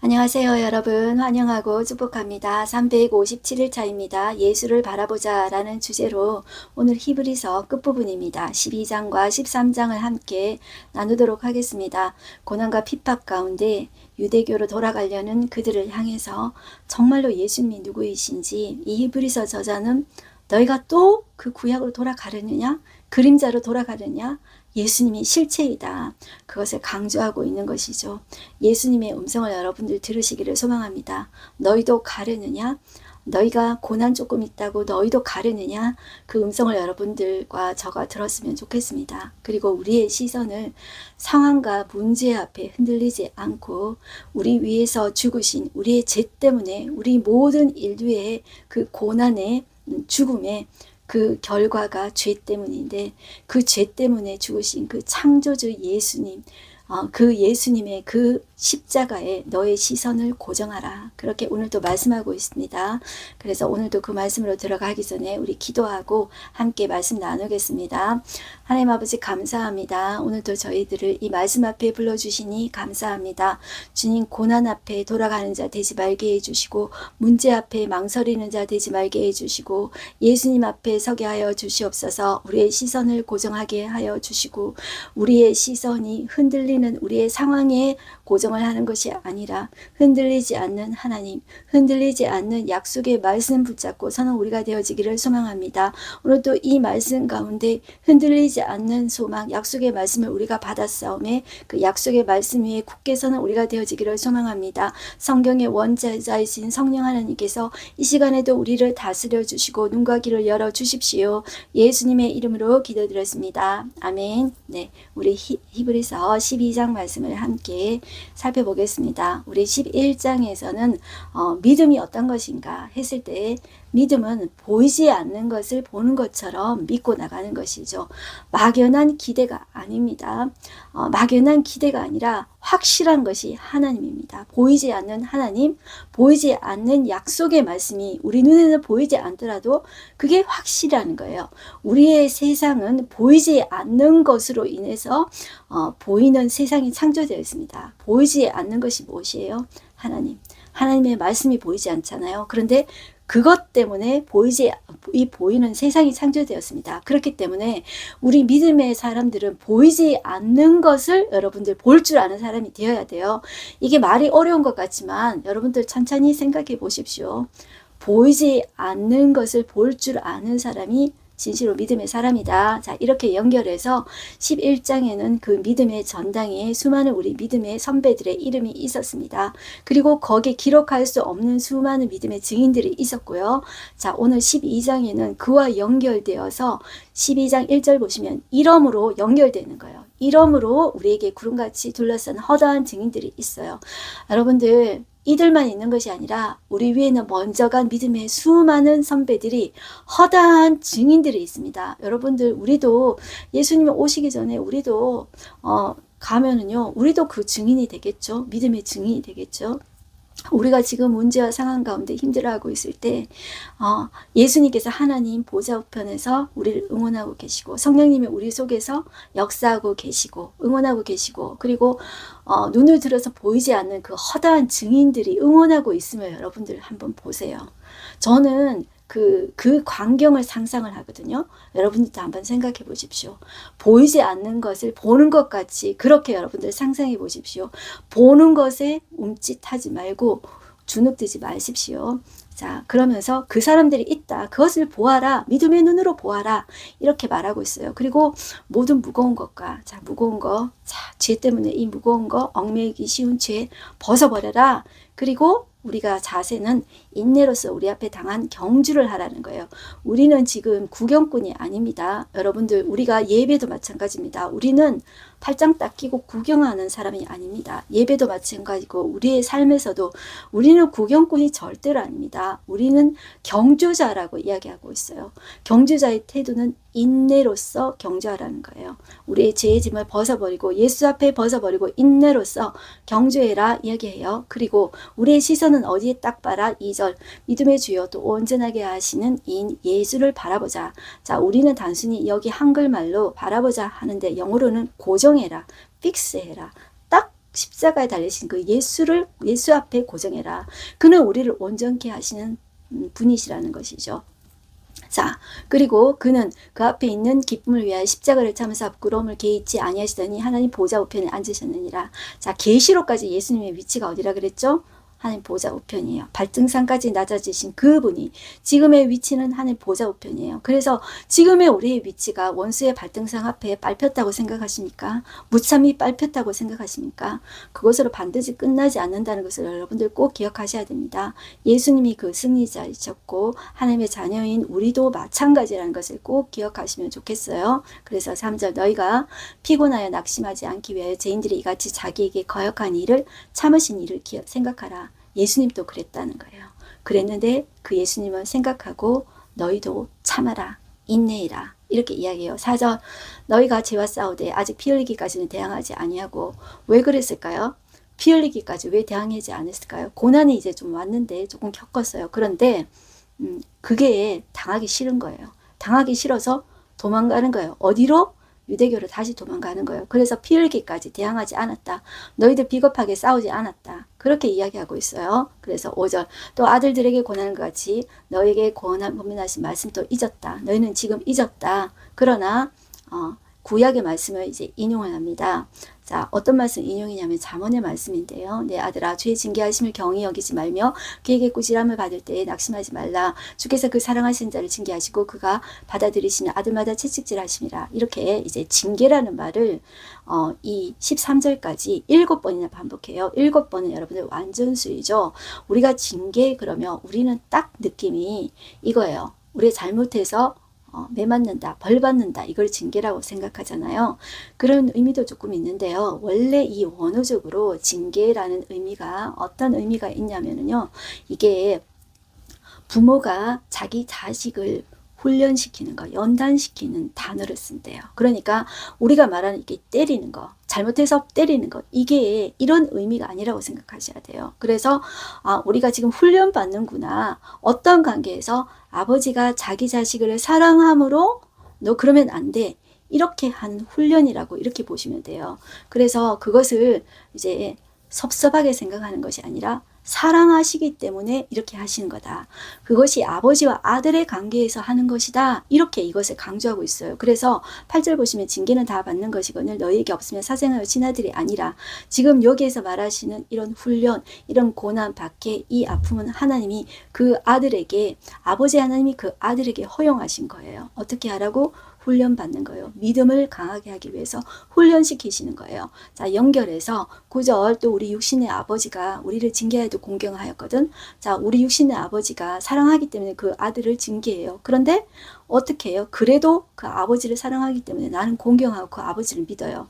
안녕하세요, 여러분. 환영하고 축복합니다. 357일차입니다. 예수를 바라보자 라는 주제로 오늘 히브리서 끝부분입니다. 12장과 13장을 함께 나누도록 하겠습니다. 고난과 핍박 가운데 유대교로 돌아가려는 그들을 향해서 정말로 예수님이 누구이신지 이 히브리서 저자는 너희가 또 그 구약으로 돌아가려느냐? 그림자로 돌아가려냐? 예수님이 실체이다. 그것을 강조하고 있는 것이죠. 예수님의 음성을 여러분들 들으시기를 소망합니다. 너희도 가려느냐? 너희가 고난 조금 있다고 너희도 가려느냐? 그 음성을 여러분들과 저가 들었으면 좋겠습니다. 그리고 우리의 시선을 상황과 문제 앞에 흔들리지 않고 우리 위에서 죽으신 우리의 죄 때문에 우리 모든 인류의 그 고난의 죽음에 그 결과가 죄 때문인데 그 죄 때문에 죽으신 그 창조주 예수님, 그 예수님의 그 십자가에 너의 시선을 고정하라. 그렇게 오늘도 말씀하고 있습니다. 그래서 오늘도 그 말씀으로 들어가기 전에 우리 기도하고 함께 말씀 나누겠습니다. 하나님 아버지 감사합니다. 오늘도 저희들을 이 말씀 앞에 불러주시니 감사합니다. 주님, 고난 앞에 돌아가는 자 되지 말게 해주시고 문제 앞에 망설이는 자 되지 말게 해주시고 예수님 앞에 서게 하여 주시옵소서. 우리의 시선을 고정하게 하여 주시고 우리의 시선이 흔들리는 우리의 상황에 고정을 하는 것이 아니라 흔들리지 않는 하나님, 흔들리지 않는 약속의 말씀 붙잡고 사는 우리가 되어지기를 소망합니다. 오늘도 이 말씀 가운데 흔들리지 않는 소망, 약속의 말씀을 우리가 받았사오매 그 약속의 말씀 위에 굳게 서는 우리가 되어지기를 소망합니다. 성경의 원자이신 성령 하나님께서 이 시간에도 우리를 다스려 주시고 눈과 귀를 열어 주십시오. 예수님의 이름으로 기도드렸습니다. 아멘. 네, 우리 히브리서 12장 말씀을 함께 살펴보겠습니다. 우리 11장에서는 믿음이 어떤 것인가 했을 때 믿음은 보이지 않는 것을 보는 것처럼 믿고 나가는 것이죠. 막연한 기대가 아닙니다. 막연한 기대가 아니라 확실한 것이 하나님입니다. 보이지 않는 하나님, 보이지 않는 약속의 말씀이 우리 눈에는 보이지 않더라도 그게 확실한 거예요. 우리의 세상은 보이지 않는 것으로 인해서 보이는 세상이 창조되어 있습니다. 보이지 않는 것이 무엇이에요? 하나님. 하나님의 말씀이 보이지 않잖아요. 그런데 그것 때문에 보이는 세상이 창조되었습니다. 그렇기 때문에 우리 믿음의 사람들은 보이지 않는 것을 여러분들 볼 줄 아는 사람이 되어야 돼요. 이게 말이 어려운 것 같지만 여러분들 천천히 생각해 보십시오. 보이지 않는 것을 볼 줄 아는 사람이 진실로 믿음의 사람이다. 자, 이렇게 연결해서 11장에는 그 믿음의 전당에 수많은 우리 믿음의 선배들의 이름이 있었습니다. 그리고 거기에 기록할 수 없는 수많은 믿음의 증인들이 있었고요. 자, 오늘 12장에는 그와 연결되어서 12장 1절 보시면 이름으로 연결되는 거예요. 이름으로 우리에게 구름같이 둘러싼 허다한 증인들이 있어요. 여러분들, 이들만 있는 것이 아니라 우리 위에는 먼저 간 믿음의 수많은 선배들이 허다한 증인들이 있습니다. 여러분들, 우리도 예수님이 오시기 전에 우리도 가면은요, 우리도 그 증인이 되겠죠. 믿음의 증인이 되겠죠. 우리가 지금 문제와 상황 가운데 힘들어하고 있을 때 예수님께서 하나님 보좌 우편에서 우리를 응원하고 계시고 성령님이 우리 속에서 역사하고 계시고 응원하고 계시고 그리고 눈을 들어서 보이지 않는 그 허다한 증인들이 응원하고 있으면 여러분들 한번 보세요. 저는 그 광경을 상상을 하거든요. 여러분들도 한번 생각해 보십시오. 보이지 않는 것을 보는 것 같이 그렇게 여러분들 상상해 보십시오. 보는 것에 움찔하지 말고 주눅들지 마십시오. 자, 그러면서 그 사람들이 있다. 그것을 보아라. 믿음의 눈으로 보아라. 이렇게 말하고 있어요. 그리고 모든 무거운 것과 무거운 거, 죄 때문에 이 무거운 거, 얽매이기 쉬운 죄 벗어버려라. 그리고 우리가 자세는 인내로서 우리 앞에 당한 경주를 하라는 거예요. 우리는 지금 구경꾼이 아닙니다. 여러분들, 우리가 예배도 마찬가지입니다. 우리는 팔짱 딱 끼고 구경하는 사람이 아닙니다. 예배도 마찬가지고 우리의 삶에서도 우리는 구경꾼이 절대로 아닙니다. 우리는 경주자라고 이야기하고 있어요. 경주자의 태도는 인내로서 경주하라는 거예요. 우리의 죄의 짐을 벗어버리고 예수 앞에 벗어버리고 인내로서 경주해라 이야기해요. 그리고 우리의 시선은 어디에 딱 봐라. 2절 믿음의 주여 또 온전하게 하시는 인 예수를 바라보자. 자, 우리는 단순히 여기 한글말로 바라보자 하는데 영어로는 고정해라, 픽스해라, 딱 십자가에 달리신 그 예수 앞에 고정해라. 그는 우리를 온전케 하시는 분이시라는 것이죠. 자, 그리고 그는 그 앞에 있는 기쁨을 위하여 십자가를 참으사 부끄러움을 개의치 아니하시더니 하나님 보좌 우편에 앉으셨느니라. 자, 계시록까지 예수님의 위치가 어디라 그랬죠? 하나님 보좌 우편이에요. 발등상까지 낮아지신 그분이 지금의 위치는 하나님 보좌 우편이에요. 그래서 지금의 우리의 위치가 원수의 발등상 앞에 밟혔다고 생각하십니까? 무참히 밟혔다고 생각하십니까? 그것으로 반드시 끝나지 않는다는 것을 여러분들 꼭 기억하셔야 됩니다. 예수님이 그 승리자이셨고 하나님의 자녀인 우리도 마찬가지라는 것을 꼭 기억하시면 좋겠어요. 그래서 3절 너희가 피곤하여 낙심하지 않기 위하여 죄인들이 이같이 자기에게 거역한 일을 참으신 일을 생각하라. 예수님도 그랬다는 거예요. 그랬는데 그 예수님은 생각하고 너희도 참아라. 인내해라. 이렇게 이야기해요. 4절 너희가 죄와 싸우되 아직 피 흘리기까지는 대항하지 아니하고 왜 그랬을까요? 피 흘리기까지 왜 대항하지 않았을까요? 고난이 이제 좀 왔는데 조금 겪었어요. 그런데 그게 당하기 싫은 거예요. 당하기 싫어서 도망가는 거예요. 어디로? 유대교로 다시 도망가는 거예요. 그래서 피 흘기까지 대항하지 않았다. 너희들 비겁하게 싸우지 않았다. 그렇게 이야기하고 있어요. 그래서 5절 또 아들들에게 권하는 것 같이 너에게 권면하신 말씀 또 잊었다. 너희는 지금 잊었다. 그러나 구약의 말씀을 이제 인용을 합니다. 자, 어떤 말씀 인용이냐면 잠언의 말씀인데요. 내 아들아 주의 징계하심을 경히 여기지 말며 그에게 꾸지람을 받을 때에 낙심하지 말라. 주께서 그 사랑하신 자를 징계하시고 그가 받아들이시는 아들마다 채찍질하심이라. 이렇게 이제 징계라는 말을 이 13절까지 7번이나 반복해요. 7번은 여러분들 완전수이죠. 우리가 징계 그러면 우리는 딱 느낌이 이거예요. 우리 잘못해서 매 맞는다, 벌 받는다 이걸 징계라고 생각하잖아요. 그런 의미도 조금 있는데요. 원래 이 원어적으로 징계라는 의미가 어떤 의미가 있냐면요. 이게 부모가 자기 자식을 훈련시키는 거, 연단시키는 단어를 쓴대요. 그러니까 우리가 말하는 이게 때리는 거, 잘못해서 때리는 것, 이게 이런 의미가 아니라고 생각하셔야 돼요. 그래서 우리가 지금 훈련받는구나. 어떤 관계에서 아버지가 자기 자식을 사랑함으로 너 그러면 안 돼. 이렇게 한 훈련이라고 이렇게 보시면 돼요. 그래서 그것을 이제 섭섭하게 생각하는 것이 아니라 사랑하시기 때문에 이렇게 하시는 거다. 그것이 아버지와 아들의 관계에서 하는 것이다. 이렇게 이것을 강조하고 있어요. 그래서 8절 보시면 징계는 다 받는 것이거늘 너희에게 없으면 사생하여 친아들이 아니라 지금 여기에서 말하시는 이런 훈련, 이런 고난 밖에 이 아픔은 하나님이 그 아들에게 아버지 하나님이 그 아들에게 허용하신 거예요. 어떻게 하라고? 훈련받는 거예요. 믿음을 강하게 하기 위해서 훈련시키시는 거예요. 자, 연결해서 9절 또 우리 육신의 아버지가 우리를 징계해도 공경하였거든. 자, 우리 육신의 아버지가 사랑하기 때문에 그 아들을 징계해요. 그런데 어떻게 해요? 그래도 그 아버지를 사랑하기 때문에 나는 공경하고 그 아버지를 믿어요.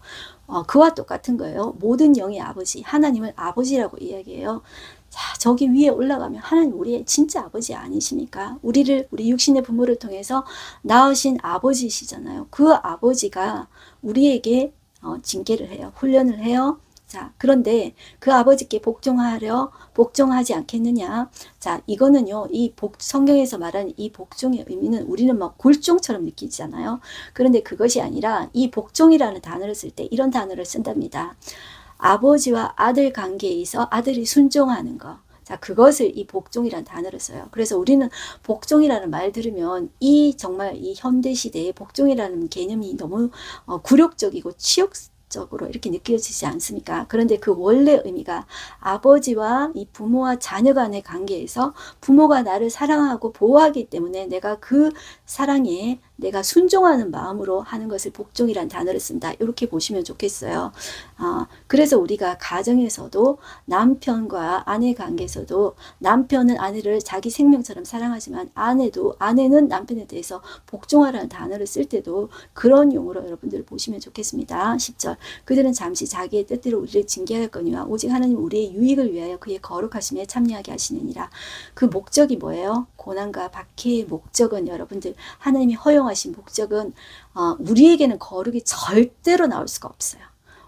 그와 똑같은 거예요. 모든 영의 아버지, 하나님을 아버지라고 이야기해요. 자, 저기 위에 올라가면 하나님 우리의 진짜 아버지 아니십니까? 우리 육신의 부모를 통해서 낳으신 아버지시잖아요. 그 아버지가 우리에게 징계를 해요. 훈련을 해요. 자, 그런데 그 아버지께 복종하지 않겠느냐? 자, 이거는요, 성경에서 말하는 이 복종의 의미는 우리는 막 굴종처럼 느끼잖아요. 그런데 그것이 아니라 이 복종이라는 단어를 쓸 때 이런 단어를 쓴답니다. 아버지와 아들 관계에 있어 아들이 순종하는 거. 자, 그것을 이 복종이라는 단어를 써요. 그래서 우리는 복종이라는 말 들으면 정말 이 현대 시대에 복종이라는 개념이 너무 굴욕적이고 치욕적으로 이렇게 느껴지지 않습니까? 그런데 그 원래 의미가 아버지와 이 부모와 자녀 간의 관계에서 부모가 나를 사랑하고 보호하기 때문에 내가 그 사랑에 내가 순종하는 마음으로 하는 것을 복종이란 단어를 쓴다. 이렇게 보시면 좋겠어요. 그래서 우리가 가정에서도 남편과 아내 관계에서도 남편은 아내를 자기 생명처럼 사랑하지만 아내는 남편에 대해서 복종하라는 단어를 쓸 때도 그런 용어로 여러분들 보시면 좋겠습니다. 10절 그들은 잠시 자기의 뜻대로 우리를 징계하였거니와 오직 하나님 우리의 유익을 위하여 그의 거룩하심에 참여하게 하시느니라. 그 목적이 뭐예요? 고난과 박해의 목적은 여러분들 하나님이 허용하신 목적은 우리에게는 거룩이 절대로 나올 수가 없어요.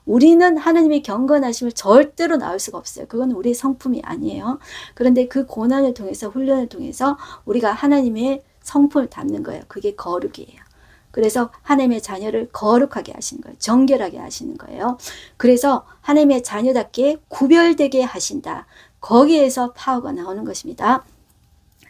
우리는 하나님의 경건하심을 절대로 나올 수가 없어요. 그건 우리의 성품이 아니에요. 그런데 그 고난을 통해서 훈련을 통해서 우리가 하나님의 성품을 담는 거예요. 그게 거룩이에요. 그래서 하나님의 자녀를 거룩하게 하시는 거예요. 정결하게 하시는 거예요. 그래서 하나님의 자녀답게 구별되게 하신다. 거기에서 파워가 나오는 것입니다.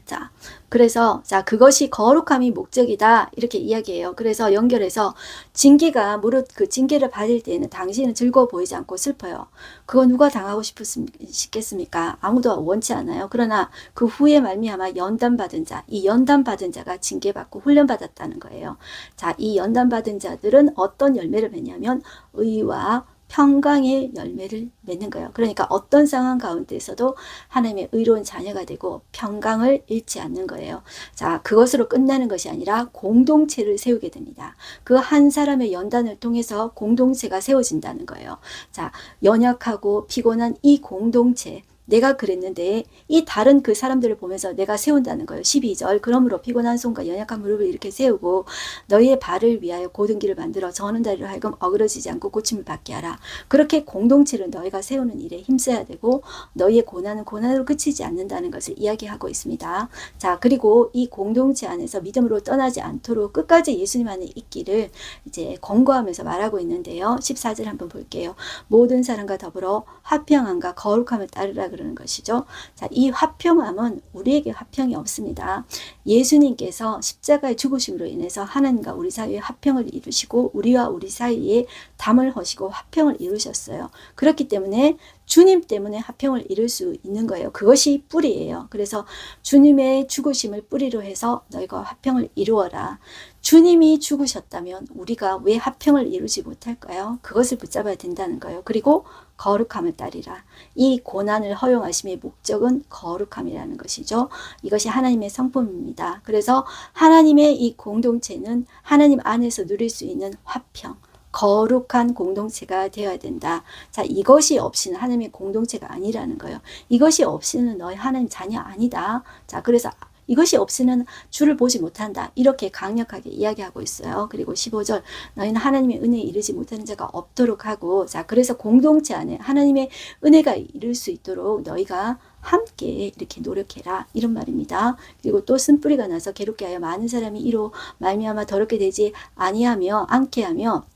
자, 그래서 그것이 거룩함이 목적이다 이렇게 이야기해요. 그래서 연결해서 징계가 무릇 그 징계를 받을 때에는 당신은 즐거워 보이지 않고 슬퍼요. 그거 누가 당하고 싶겠습니까? 아무도 원치 않아요. 그러나 그 후에 말미암아 연단받은 자, 이 연단받은 자가 징계받고 훈련받았다는 거예요. 자, 이 연단받은 자들은 어떤 열매를 맺냐면 의와 평강의 열매를 맺는 거예요. 그러니까 어떤 상황 가운데서도 하나님의 의로운 자녀가 되고 평강을 잃지 않는 거예요. 자, 그것으로 끝나는 것이 아니라 공동체를 세우게 됩니다. 그 한 사람의 연단을 통해서 공동체가 세워진다는 거예요. 자, 연약하고 피곤한 이 공동체, 내가 그랬는데 이 다른 그 사람들을 보면서 내가 세운다는 거예요. 12절 그러므로 피곤한 손과 연약한 무릎을 이렇게 세우고 너희의 발을 위하여 고든 길을 만들어 저는 다리로 하여금 어그러지지 않고 고침을 받게 하라. 그렇게 공동체를 너희가 세우는 일에 힘써야 되고 너희의 고난은 고난으로 그치지 않는다는 것을 이야기하고 있습니다. 자, 그리고 이 공동체 안에서 믿음으로 떠나지 않도록 끝까지 예수님 안에 있기를 이제 권고하면서 말하고 있는데요. 14절 한번 볼게요. 모든 사람과 더불어 화평함과 거룩함을 따르라 그러는 것이죠. 자, 이 화평함은 우리에게 화평이 없습니다. 예수님께서 십자가의 죽으심으로 인해서 하나님과 우리 사이에 화평을 이루시고 우리와 우리 사이에 담을 허시고 화평을 이루셨어요. 그렇기 때문에 주님 때문에 화평을 이룰 수 있는 거예요. 그것이 뿌리예요. 그래서 주님의 죽으심을 뿌리로 해서 너희가 화평을 이루어라. 주님이 죽으셨다면 우리가 왜 화평을 이루지 못할까요? 그것을 붙잡아야 된다는 거예요. 그리고 거룩함을 따르라. 이 고난을 허용하심의 목적은 거룩함이라는 것이죠. 이것이 하나님의 성품입니다. 그래서 하나님의 이 공동체는 하나님 안에서 누릴 수 있는 화평, 거룩한 공동체가 되어야 된다. 자, 이것이 없이는 하나님의 공동체가 아니라는 거예요. 이것이 없이는 너희 하나님 자녀 아니다. 자, 그래서 이것이 없이는 주를 보지 못한다. 이렇게 강력하게 이야기하고 있어요. 그리고 15절 너희는 하나님의 은혜에 이르지 못하는 자가 없도록 하고, 자, 그래서 공동체 안에 하나님의 은혜가 이룰 수 있도록 너희가 함께 이렇게 노력해라 이런 말입니다. 그리고 또 쓴뿌리가 나서 괴롭게 하여 많은 사람이 이로 말미암아 더럽게 되지 아니하며 않게 하며,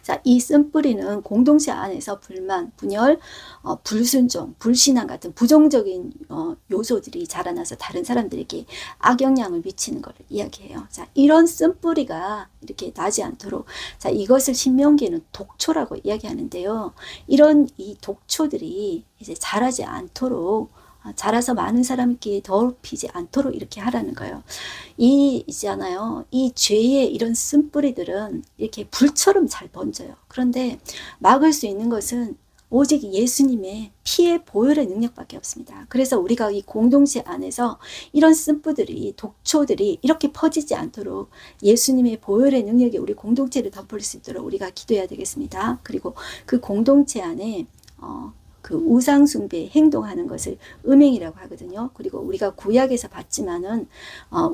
자, 이 쓴뿌리는 공동체 안에서 불만, 분열, 불순종, 불신앙 같은 부정적인 요소들이 자라나서 다른 사람들에게 악영향을 미치는 것을 이야기해요. 자, 이런 쓴뿌리가 이렇게 나지 않도록, 자, 이것을 신명기에는 독초라고 이야기하는데요. 이런 이 독초들이 이제 자라지 않도록, 자라서 많은 사람에게 더럽히지 않도록 이렇게 하라는 거예요. 있잖아요. 이 죄의 이런 쓴뿌리들은 이렇게 불처럼 잘 번져요. 그런데 막을 수 있는 것은 오직 예수님의 피의 보혈의 능력밖에 없습니다. 그래서 우리가 이 공동체 안에서 이런 쓴뿌들이, 독초들이 이렇게 퍼지지 않도록 예수님의 보혈의 능력이 우리 공동체를 덮을 수 있도록 우리가 기도해야 되겠습니다. 그리고 그 공동체 안에 그 우상숭배 행동하는 것을 음행이라고 하거든요. 그리고 우리가 구약에서 봤지만은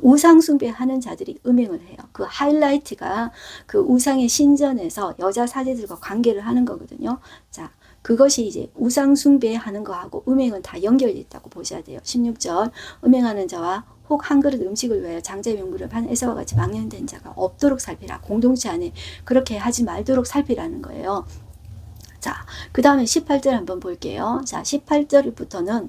우상숭배하는 자들이 음행을 해요. 그 하이라이트가 그 우상의 신전에서 여자 사제들과 관계를 하는 거거든요. 자, 그것이 이제 우상숭배하는 거하고 음행은 다 연결되어 있다고 보셔야 돼요. 16절 음행하는 자와 혹 한 그릇 음식을 위하여 장자의 명분을 판 에서와 같이 망령된 자가 없도록 살피라. 공동체 안에 그렇게 하지 말도록 살피라는 거예요. 자, 그 다음에 18절 한번 볼게요. 자, 18절부터는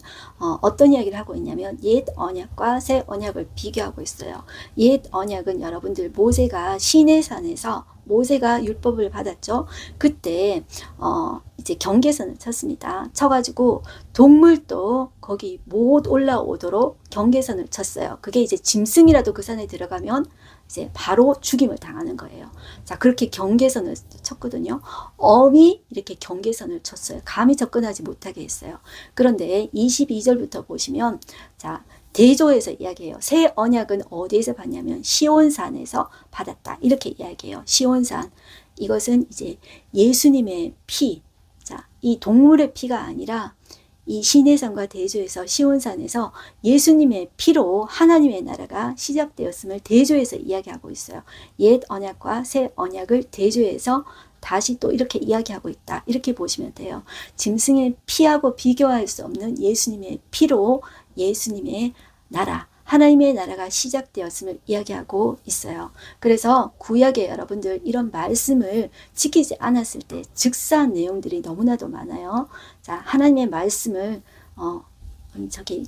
어떤 이야기를 하고 있냐면 옛 언약과 새 언약을 비교하고 있어요. 옛 언약은 여러분들 모세가 시내산에서 모세가 율법을 받았죠. 그때 이제 경계선을 쳤습니다. 쳐가지고 동물도 거기 못 올라오도록 경계선을 쳤어요. 그게 이제 짐승이라도 그 산에 들어가면 이제 바로 죽임을 당하는 거예요. 자, 그렇게 경계선을 쳤거든요. 어미 이렇게 경계선을 쳤어요. 감히 접근하지 못하게 했어요. 그런데 22절부터 보시면, 자, 대조에서 이야기해요. 새 언약은 어디에서 받냐면 시온산에서 받았다. 이렇게 이야기해요. 시온산. 이것은 이제 예수님의 피. 자, 이 동물의 피가 아니라 이 시내산과 대조에서 시온산에서 예수님의 피로 하나님의 나라가 시작되었음을 대조해서 이야기하고 있어요. 옛 언약과 새 언약을 대조해서 다시 또 이렇게 이야기하고 있다. 이렇게 보시면 돼요. 짐승의 피하고 비교할 수 없는 예수님의 피로 예수님의 나라, 하나님의 나라가 시작되었음을 이야기하고 있어요. 그래서 구약의 여러분들 이런 말씀을 지키지 않았을 때 즉사한 내용들이 너무나도 많아요. 자, 하나님의 말씀을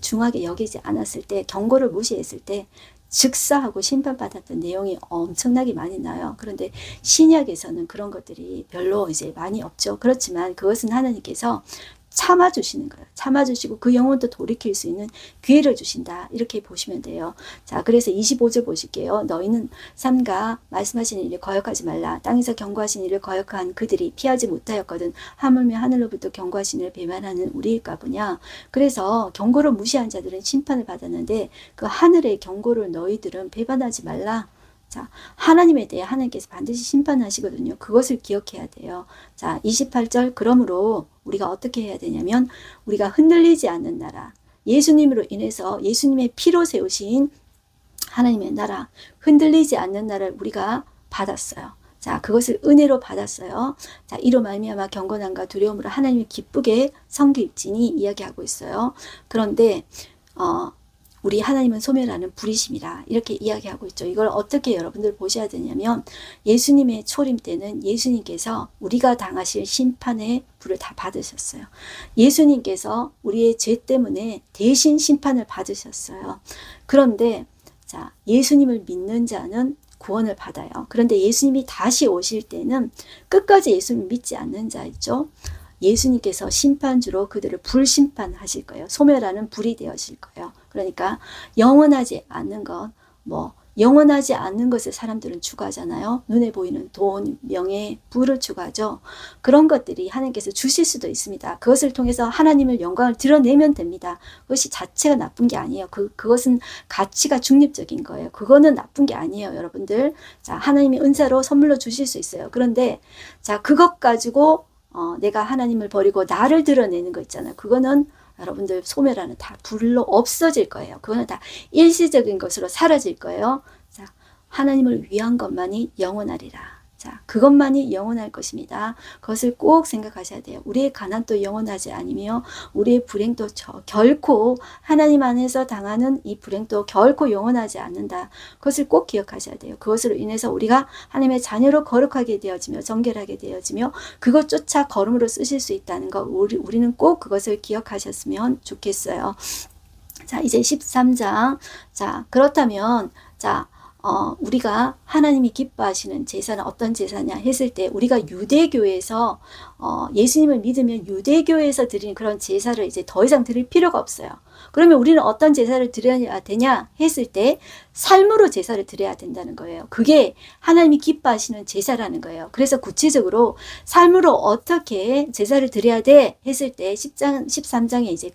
중하게 여기지 않았을 때, 경고를 무시했을 때 즉사하고 심판받았던 내용이 엄청나게 많이 나요. 그런데 신약에서는 그런 것들이 별로 이제 많이 없죠. 그렇지만 그것은 하나님께서 참아주시는 거예요. 참아주시고 그 영혼도 돌이킬 수 있는 기회를 주신다. 이렇게 보시면 돼요. 자, 그래서 25절 보실게요. 너희는 삼가 말씀하신 일을 거역하지 말라. 땅에서 경고하신 일을 거역한 그들이 피하지 못하였거든. 하물며 하늘로부터 경고하신 일을 배반하는 우리일까 보냐. 그래서 경고를 무시한 자들은 심판을 받았는데 그 하늘의 경고를 너희들은 배반하지 말라. 자, 하나님에 대해 하나님께서 반드시 심판하시거든요. 그것을 기억해야 돼요. 자, 28절 그러므로 우리가 어떻게 해야 되냐면 우리가 흔들리지 않는 나라, 예수님으로 인해서 예수님의 피로 세우신 하나님의 나라, 흔들리지 않는 나라를 우리가 받았어요. 자, 그것을 은혜로 받았어요. 자, 이로 말미암아 경건함과 두려움으로 하나님을 기쁘게 섬길지니 이야기하고 있어요. 그런데 우리 하나님은 소멸하는 불이심이라 이렇게 이야기하고 있죠. 이걸 어떻게 여러분들 보셔야 되냐면 예수님의 초림 때는 예수님께서 우리가 당하실 심판의 불을 다 받으셨어요. 예수님께서 우리의 죄 때문에 대신 심판을 받으셨어요. 그런데 자, 예수님을 믿는 자는 구원을 받아요. 그런데 예수님이 다시 오실 때는 끝까지 예수님을 믿지 않는 자 있죠. 예수님께서 심판주로 그들을 불심판하실 거예요. 소멸하는 불이 되어질 거예요. 그러니까 영원하지 않는 것, 영원하지 않는 것을 사람들은 추구하잖아요. 눈에 보이는 돈, 명예, 부를 추구하죠. 그런 것들이 하나님께서 주실 수도 있습니다. 그것을 통해서 하나님을 영광을 드러내면 됩니다. 그것이 자체가 나쁜 게 아니에요. 그것은 가치가 중립적인 거예요. 그거는 나쁜 게 아니에요, 여러분들. 자, 하나님이 은사로 선물로 주실 수 있어요. 그런데 자, 그것 가지고 내가 하나님을 버리고 나를 드러내는 거 있잖아요. 그거는 여러분들 소멸하는 다 불로 없어질 거예요. 그거는 다 일시적인 것으로 사라질 거예요. 자, 하나님을 위한 것만이 영원하리라. 자, 그것만이 영원할 것입니다. 그것을 꼭 생각하셔야 돼요. 우리의 가난도 영원하지 아니며 우리의 불행도 결코 하나님 안에서 당하는 이 불행도 결코 영원하지 않는다. 그것을 꼭 기억하셔야 돼요. 그것으로 인해서 우리가 하나님의 자녀로 거룩하게 되어지며 정결하게 되어지며 그것조차 걸음으로 쓰실 수 있다는 것 우리는 꼭 그것을 기억하셨으면 좋겠어요. 자, 이제 13장. 자, 그렇다면 자, 우리가 하나님이 기뻐하시는 제사는 어떤 제사냐 했을 때 우리가 유대교에서 예수님을 믿으면 유대교에서 드리는 그런 제사를 이제 더 이상 드릴 필요가 없어요. 그러면 우리는 어떤 제사를 드려야 되냐 했을 때 삶으로 제사를 드려야 된다는 거예요. 그게 하나님이 기뻐하시는 제사라는 거예요. 그래서 구체적으로 삶으로 어떻게 제사를 드려야 돼 했을 때 13장에 이제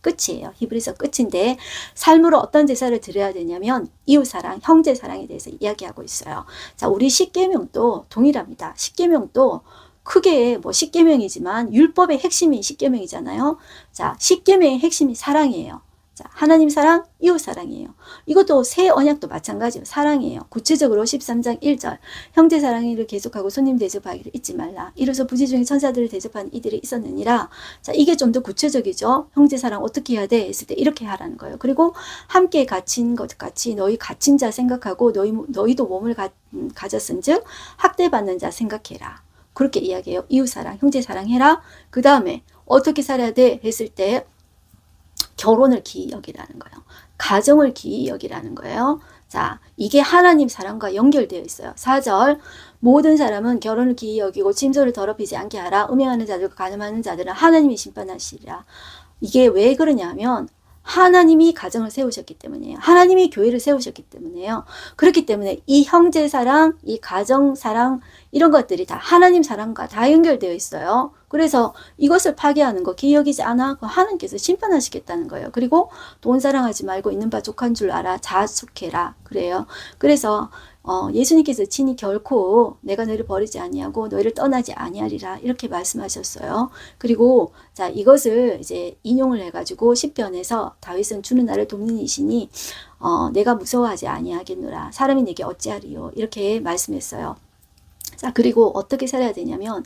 끝이에요. 히브리서 끝인데 삶으로 어떤 제사를 드려야 되냐면 이웃사랑, 형제사랑에 대해서 이야기하고 있어요. 자, 우리 십계명도 동일합니다. 십계명도 크게 십계명이지만 율법의 핵심이 십계명이잖아요. 자, 십계명의 핵심이 사랑이에요. 자, 하나님 사랑, 이웃 사랑이에요. 이것도 새 언약도 마찬가지예요. 사랑이에요. 구체적으로 13장 1절 형제 사랑을 계속하고 손님 대접하기를 잊지 말라. 이로써 부지 중에 천사들을 대접한 이들이 있었느니라. 자, 이게 좀 더 구체적이죠. 형제 사랑 어떻게 해야 돼? 했을 때 이렇게 하라는 거예요. 그리고 함께 갇힌 것 같이 너희 갇힌 자 생각하고 너희도 몸을 가졌은즉 학대받는 자 생각해라. 그렇게 이야기해요. 이웃 사랑, 형제 사랑해라. 그 다음에 어떻게 살아야 돼? 했을 때 결혼을 기이 여기라는 거예요. 가정을 기이 여기라는 거예요. 자, 이게 하나님 사랑과 연결되어 있어요. 4절 모든 사람은 결혼을 기이 여기고 침소를 더럽히지 않게 하라. 음행하는 자들과 간음하는 자들은 하나님이 심판하시리라. 이게 왜 그러냐면 하나님이 가정을 세우셨기 때문이에요. 하나님이 교회를 세우셨기 때문에요. 그렇기 때문에 이 형제 사랑, 이 가정 사랑 이런 것들이 다 하나님 사랑과 다 연결되어 있어요. 그래서 이것을 파괴하는 거 기억이지 않아? 하나님께서 심판하시겠다는 거예요. 그리고 돈 사랑하지 말고 있는 바 족한 줄 알아. 자숙해라. 그래요. 그래서 예수님께서 친히 결코 내가 너희를 버리지 아니하고 너희를 떠나지 아니하리라 이렇게 말씀하셨어요. 그리고 자, 이것을 이제 인용을 해가지고 시편에서 다윗은 주는 나를 돕는 이시니 내가 무서워하지 아니하겠노라. 사람이 내게 어찌하리요. 이렇게 말씀했어요. 자, 그리고 어떻게 살아야 되냐면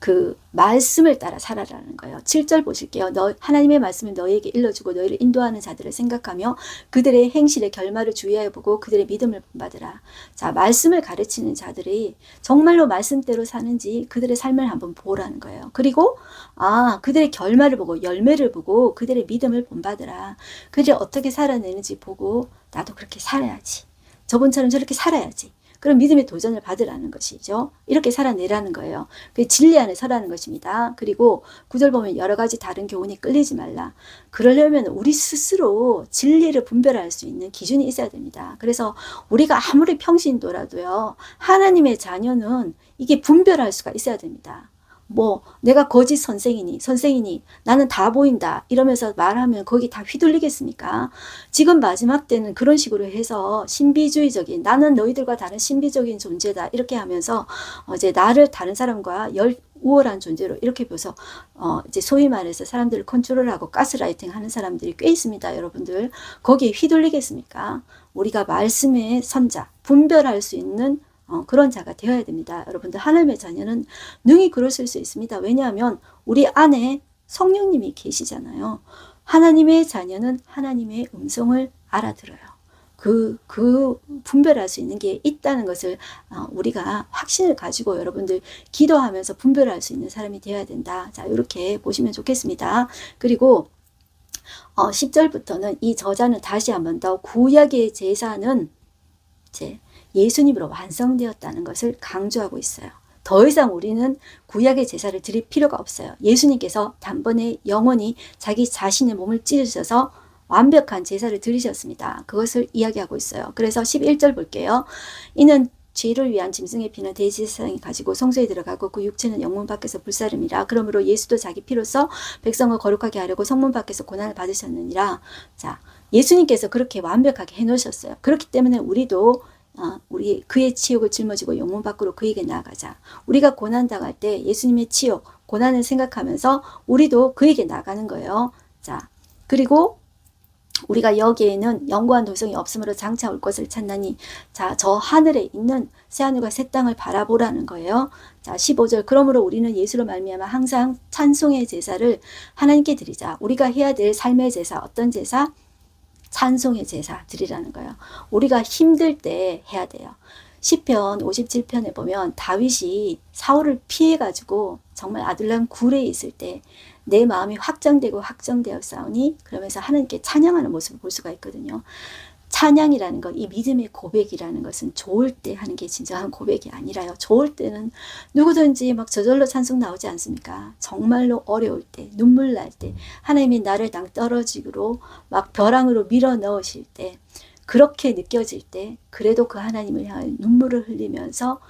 그 말씀을 따라 살아라는 거예요. 7절 보실게요. 하나님의 말씀을 너희에게 일러주고 너희를 인도하는 자들을 생각하며 그들의 행실의 결말을 주의하여 보고 그들의 믿음을 본받으라. 자, 말씀을 가르치는 자들이 정말로 말씀대로 사는지 그들의 삶을 한번 보라는 거예요. 그리고 그들의 결말을 보고 열매를 보고 그들의 믿음을 본받으라. 그들이 어떻게 살아내는지 보고 나도 그렇게 살아야지. 저분처럼 저렇게 살아야지. 그런 믿음의 도전을 받으라는 것이죠. 이렇게 살아내라는 거예요. 그 진리 안에 서라는 것입니다. 그리고 9절 보면 여러 가지 다른 교훈이 끌리지 말라. 그러려면 우리 스스로 진리를 분별할 수 있는 기준이 있어야 됩니다. 그래서 우리가 아무리 평신도라도요, 하나님의 자녀는 이게 분별할 수가 있어야 됩니다. 내가 거짓 선생이니 나는 다 보인다 이러면서 말하면 거기 다 휘둘리겠습니까? 지금 마지막 때는 그런 식으로 해서 신비주의적인, 나는 너희들과 다른 신비적인 존재다 이렇게 하면서 이제 나를 다른 사람과 우월한 존재로 이렇게 보서 이제 소위 말해서 사람들을 컨트롤하고 가스라이팅 하는 사람들이 꽤 있습니다. 여러분들 거기에 휘둘리겠습니까? 우리가 말씀의 선자, 분별할 수 있는 그런 자가 되어야 됩니다. 여러분들 하나님의 자녀는 능히 그러실 수 있습니다. 왜냐하면 우리 안에 성령님이 계시잖아요. 하나님의 자녀는 하나님의 음성을 알아들어요. 그 분별할 수 있는 게 있다는 것을 우리가 확신을 가지고 여러분들 기도하면서 분별할 수 있는 사람이 되어야 된다. 자, 이렇게 보시면 좋겠습니다. 그리고 10절부터는 이 저자는 다시 한 번 더 구약의 제사는 이제 예수님으로 완성되었다는 것을 강조하고 있어요. 더 이상 우리는 구약의 제사를 드릴 필요가 없어요. 예수님께서 단번에 영원히 자기 자신의 몸을 찢으셔서 완벽한 제사를 드리셨습니다. 그것을 이야기하고 있어요. 그래서 11절 볼게요. 이는 죄를 위한 짐승의 피는 대제사장이 가지고 성소에 들어가고 그 육체는 영문 밖에서 불사름이라. 그러므로 예수도 자기 피로써 백성을 거룩하게 하려고 성문 밖에서 고난을 받으셨느니라. 자, 예수님께서 그렇게 완벽하게 해놓으셨어요. 그렇기 때문에 우리도 우리 그의 치욕을 짊어지고 영문 밖으로 그에게 나아가자. 우리가 고난당할 때 예수님의 치욕, 고난을 생각하면서 우리도 그에게 나가는 거예요. 자, 그리고 우리가 여기에는 영구한 도성이 없으므로 장차 올 것을 찾나니, 자, 저 하늘에 있는 새하늘과 새 땅을 바라보라는 거예요. 자, 15절. 그러므로 우리는 예수로 말미암아 항상 찬송의 제사를 하나님께 드리자. 우리가 해야 될 삶의 제사, 어떤 제사? 찬송의 제사 드리라는 거예요. 우리가 힘들 때 해야 돼요. 시편 57편에 보면 다윗이 사울을 피해가지고 정말 아둘람 굴에 있을 때 내 마음이 확정되고 확정되었사오니 그러면서 하나님께 찬양하는 모습을 볼 수가 있거든요. 찬양이라는 것, 이 믿음의 고백이라는 것은 좋을 때 하는 게 진정한 고백이 아니라요. 좋을 때는 누구든지 막 저절로 찬송 나오지 않습니까? 정말로 어려울 때, 눈물 날 때, 하나님이 나를 낭떠러지로 막 벼랑으로 밀어 넣으실 때, 그렇게 느껴질 때, 그래도 그 하나님을 향해 눈물을 흘리면서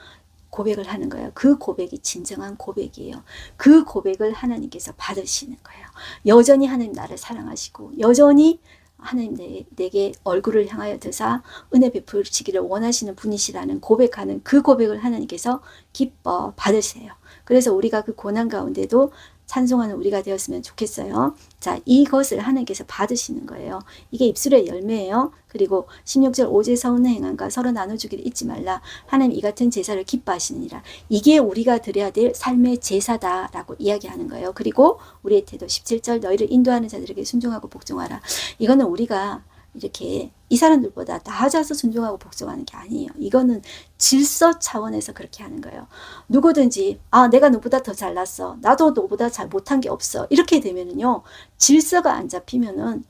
고백을 하는 거예요. 그 고백이 진정한 고백이에요. 그 고백을 하나님께서 받으시는 거예요. 여전히 하나님 나를 사랑하시고, 여전히 하나님 내게 얼굴을 향하여 드사 은혜 베푸시기를 원하시는 분이시라는 고백하는 그 고백을 하나님께서 기뻐 받으세요. 그래서 우리가 그 고난 가운데도 찬송하는 우리가 되었으면 좋겠어요. 자, 이것을 하나님께서 받으시는 거예요. 이게 입술의 열매예요. 그리고 16절 오제 서운한 행함과 서로 나눠주기를 잊지 말라. 하나님 이 같은 제사를 기뻐하시느니라. 이게 우리가 드려야 될 삶의 제사다라고 이야기하는 거예요. 그리고 우리의 태도 17절 너희를 인도하는 자들에게 순종하고 복종하라. 이거는 우리가 이렇게 이 사람들보다 낮아서 순종하고 복종하는 게 아니에요. 이거는 질서 차원에서 그렇게 하는 거예요. 누구든지 내가 너보다 더 잘났어. 나도 너보다 잘 못한 게 없어. 이렇게 되면은요. 질서가 안 잡히면은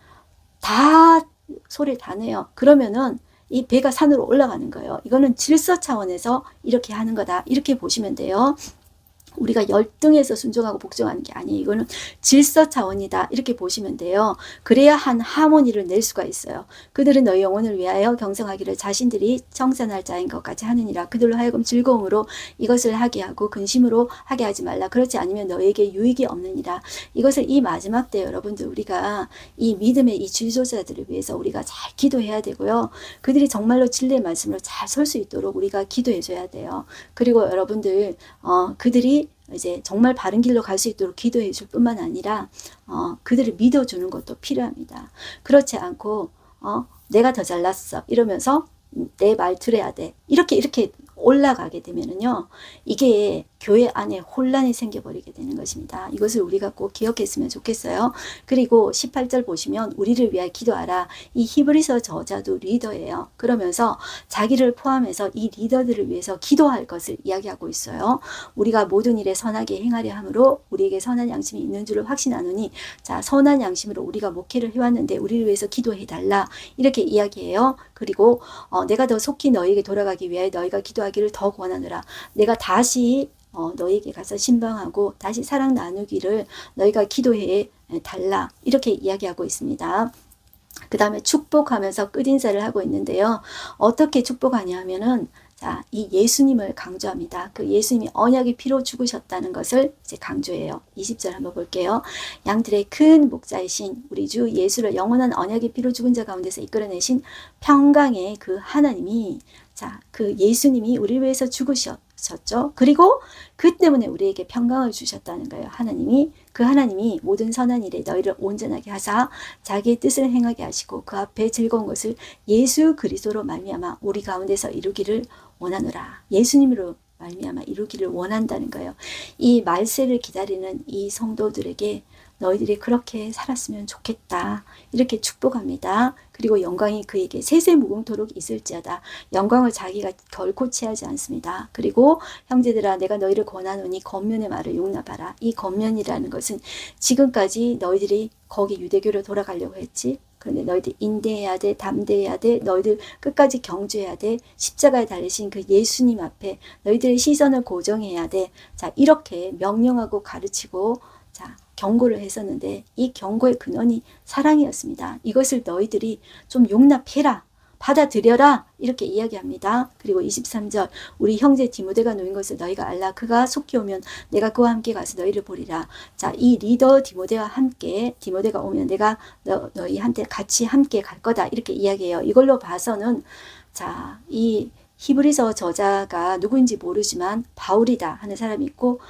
다 소리를 다 내요. 그러면은 이 배가 산으로 올라가는 거예요. 이거는 질서 차원에서 이렇게 하는 거다. 이렇게 보시면 돼요. 우리가 열등해서 순종하고 복종하는 게 아니에요. 이거는 질서 차원이다. 이렇게 보시면 돼요. 그래야 한 하모니를 낼 수가 있어요. 그들은 너희 영혼을 위하여 경성하기를 자신들이 청산할 자인 것까지 하느니라. 그들로 하여금 즐거움으로 이것을 하게 하고 근심으로 하게 하지 말라. 그렇지 않으면 너에게 유익이 없느니라. 이것을 이 마지막 때 여러분들 우리가 이 믿음의 이 지도자들을 위해서 우리가 잘 기도해야 되고요. 그들이 정말로 진리의 말씀으로 잘 설 수 있도록 우리가 기도해 줘야 돼요. 그리고 여러분들 그들이 이제 정말 바른 길로 갈 수 있도록 기도해 줄 뿐만 아니라 그들을 믿어주는 것도 필요합니다. 그렇지 않고 내가 더 잘났어 이러면서 내 말 들어야 돼 이렇게 올라가게 되면은요 이게 교회 안에 혼란이 생겨버리게 되는 것입니다. 이것을 우리가 꼭 기억했으면 좋겠어요. 그리고 18절 보시면 우리를 위하여 기도하라. 이 히브리서 저자도 리더예요. 그러면서 자기를 포함해서 이 리더들을 위해서 기도할 것을 이야기하고 있어요. 우리가 모든 일에 선하게 행하려 함으로 우리에게 선한 양심이 있는 줄을 확신하노니, 자, 선한 양심으로 우리가 목회를 해왔는데 우리를 위해서 기도해달라, 이렇게 이야기해요. 그리고 내가 더 속히 너희에게 돌아가기 위해 너희가 기도하기를 더 권하노라. 내가 다시 너희에게 가서 신방하고 다시 사랑 나누기를 너희가 기도해 달라, 이렇게 이야기하고 있습니다. 그 다음에 축복하면서 끝인사를 하고 있는데요. 어떻게 축복하냐 하면은, 자, 이 예수님을 강조합니다. 그 예수님이 언약의 피로 죽으셨다는 것을 이제 강조해요. 20절 한번 볼게요. 양들의 큰 목자이신 우리 주 예수를 영원한 언약의 피로 죽은 자 가운데서 이끌어내신 평강의 그 하나님이, 자, 그 예수님이 우리를 위해서 죽으셨죠. 그리고 그 때문에 우리에게 평강을 주셨다는 거예요. 하나님이, 그 하나님이 모든 선한 일에 너희를 온전하게 하사 자기의 뜻을 행하게 하시고 그 앞에 즐거운 것을 예수 그리스도로 말미암아 우리 가운데서 이루기를 원하노라. 예수님으로 말미암아 이루기를 원한다는 거예요. 이 말세를 기다리는 이 성도들에게 너희들이 그렇게 살았으면 좋겠다, 이렇게 축복합니다. 그리고 영광이 그에게 세세무궁토록 있을지어다. 영광을 자기가 결코 취하지 않습니다. 그리고 형제들아, 내가 너희를 권하노니 겉면의 말을 용납하라. 이 겉면이라는 것은 지금까지 너희들이 거기 유대교로 돌아가려고 했지. 그런데 너희들 인내해야 돼, 담대해야 돼, 너희들 끝까지 경주해야 돼, 십자가에 달리신 그 예수님 앞에 너희들의 시선을 고정해야 돼. 자, 이렇게 명령하고 가르치고, 자, 경고를 했었는데 이 경고의 근원이 사랑이었습니다. 이것을 너희들이 좀 용납해라, 받아들여라, 이렇게 이야기합니다. 그리고 23절, 우리 형제 디모데가 놓인 것을 너희가 알라. 그가 속히 오면 내가 그와 함께 가서 너희를 보리라. 자, 이 리더 디모데와 함께, 디모데가 오면 내가 너희한테 같이 함께 갈 거다, 이렇게 이야기해요. 이걸로 봐서는, 자, 이 히브리서 저자가 누구인지 모르지만 바울이다 하는 사람이 있고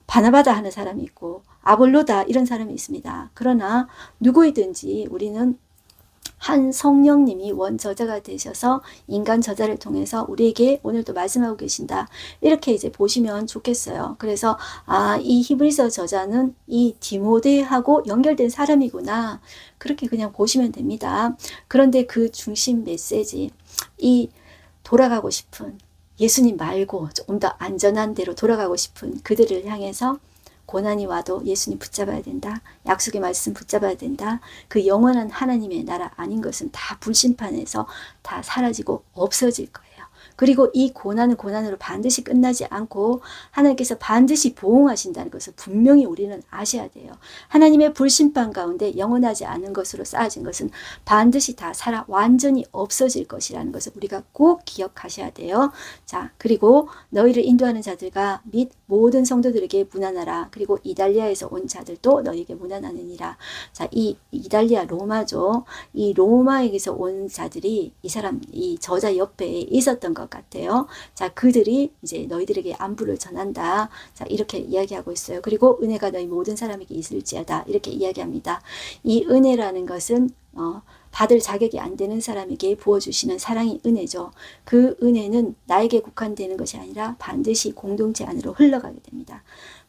바나바다 하는 사람이 있고 아볼로다 이런 사람이 있습니다. 그러나 누구이든지 우리는 한 성령님이 원저자가 되셔서 인간 저자를 통해서 우리에게 오늘도 말씀하고 계신다, 이렇게 이제 보시면 좋겠어요. 그래서 이 히브리서 저자는 이 디모데하고 연결된 사람이구나, 그렇게 그냥 보시면 됩니다. 그런데 그 중심 메시지, 이 돌아가고 싶은, 예수님 말고 좀 더 안전한 데로 돌아가고 싶은 그들을 향해서 고난이 와도 예수님 붙잡아야 된다. 약속의 말씀 붙잡아야 된다. 그 영원한 하나님의 나라 아닌 것은 다 불심판에서 다 사라지고 없어질 거예요. 그리고 이 고난은 고난으로 반드시 끝나지 않고 하나님께서 반드시 보응하신다는 것을 분명히 우리는 아셔야 돼요. 하나님의 불심판 가운데 영원하지 않은 것으로 쌓아진 것은 반드시 다 살아 완전히 없어질 것이라는 것을 우리가 꼭 기억하셔야 돼요. 자, 그리고 너희를 인도하는 자들과 및 모든 성도들에게 문안하라. 그리고 이달리아에서 온 자들도 너희에게 문안하느니라. 자, 이 이달리아 로마죠. 이 로마에게서 온 자들이 이 저자 옆에 있었던 것 같아요. 자, 그들이 이제 너희들에게 안부를 전한다. 자, 이렇게 이야기하고 있어요. 그리고 은혜가 너희 모든 사람에게 있을지어다, 이렇게 이야기합니다. 이 은혜라는 것은 받을 자격이 안 되는 사람에게 부어주시는 사랑이 은혜죠. 그 은혜는 나에게 국한되는 것이 아니라 반드시 공동체 안으로 흘러가게 됩니다.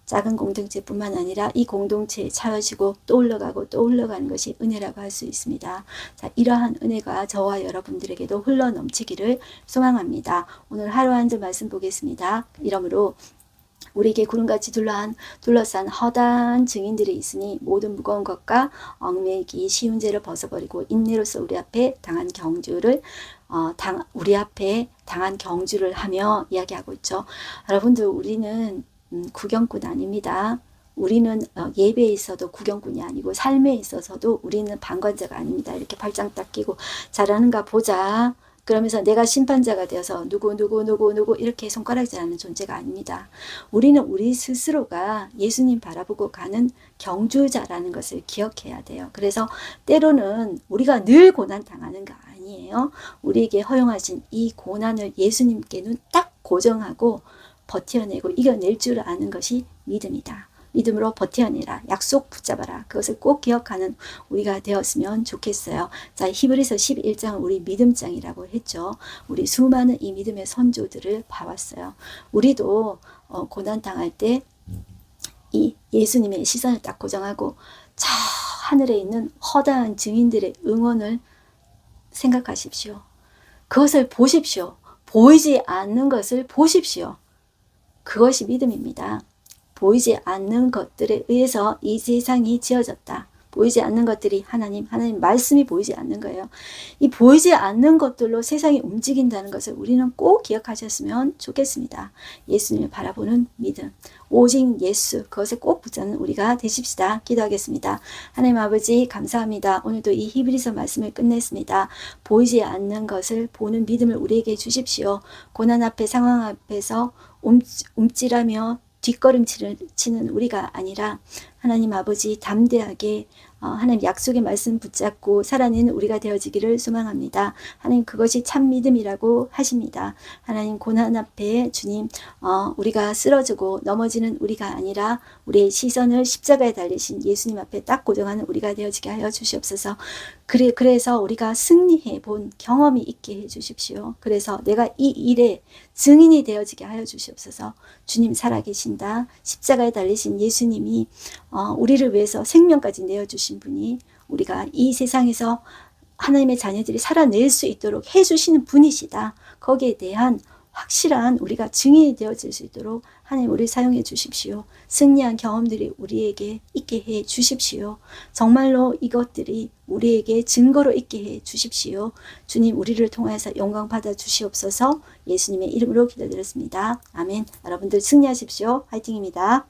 작은 공동체뿐만 아니라 이 공동체에 차여지고 또 흘러가고 또 흘러가는 것이 은혜라고 할 수 있습니다. 자, 이러한 은혜가 저와 여러분들에게도 흘러넘치기를 소망합니다. 오늘 하루 한 절 말씀 보겠습니다. 이러므로 우리에게 구름같이 둘러싼 허다한 증인들이 있으니 모든 무거운 것과 얽매이기 쉬운 죄를 벗어버리고 인내로서 우리 앞에 당한 경주를 하며 이야기하고 있죠. 여러분들, 우리는 구경꾼 아닙니다. 우리는 예배에 있어도 구경꾼이 아니고 삶에 있어서도 우리는 방관자가 아닙니다. 이렇게 발장 딱 끼고 잘하는가 보자, 그러면서 내가 심판자가 되어서 누구 이렇게 손가락질하는 존재가 아닙니다. 우리는 우리 스스로가 예수님 바라보고 가는 경주자라는 것을 기억해야 돼요. 그래서 때로는 우리가 늘 고난 당하는 거 아니에요. 우리에게 허용하신 이 고난을 예수님께 눈 딱 고정하고 버텨내고 이겨낼 줄 아는 것이 믿음이다. 믿음으로 버텨내라. 약속 붙잡아라. 그것을 꼭 기억하는 우리가 되었으면 좋겠어요. 자, 히브리서 11장은 우리 믿음장이라고 했죠. 우리 수많은 이 믿음의 선조들을 봐왔어요. 우리도 고난 당할 때 이 예수님의 시선을 딱 고정하고 저 하늘에 있는 허다한 증인들의 응원을 생각하십시오. 그것을 보십시오. 보이지 않는 것을 보십시오. 그것이 믿음입니다. 보이지 않는 것들에 의해서 이 세상이 지어졌다. 보이지 않는 것들이 하나님 말씀이 보이지 않는 거예요. 이 보이지 않는 것들로 세상이 움직인다는 것을 우리는 꼭 기억하셨으면 좋겠습니다. 예수님을 바라보는 믿음, 오직 예수, 그것을 꼭 붙잡는 우리가 되십시다. 기도하겠습니다. 하나님 아버지 감사합니다. 오늘도 이 히브리서 말씀을 끝냈습니다. 보이지 않는 것을 보는 믿음을 우리에게 주십시오. 고난 앞에 상황 앞에서 움찔하며 뒷걸음치는 우리가 아니라 하나님 아버지 담대하게 하나님 약속의 말씀 붙잡고 살아내는 우리가 되어지기를 소망합니다. 하나님 그것이 참 믿음이라고 하십니다. 하나님 고난 앞에 주님 우리가 쓰러지고 넘어지는 우리가 아니라 우리의 시선을 십자가에 달리신 예수님 앞에 딱 고정하는 우리가 되어지게 하여 주시옵소서. 그래서 우리가 승리해 본 경험이 있게 해 주십시오. 그래서 내가 이 일에 증인이 되어지게 하여 주시옵소서. 주님 살아계신다. 십자가에 달리신 예수님이 우리를 위해서 생명까지 내어주신 분이 우리가 이 세상에서 하나님의 자녀들이 살아낼 수 있도록 해주시는 분이시다. 거기에 대한 확실한 우리가 증인이 되어질 수 있도록 하나님 우리 사용해 주십시오. 승리한 경험들이 우리에게 있게 해 주십시오. 정말로 이것들이 우리에게 증거로 있게 해 주십시오. 주님 우리를 통해서 영광 받아 주시옵소서. 예수님의 이름으로 기도드렸습니다. 아멘. 여러분들 승리하십시오. 화이팅입니다.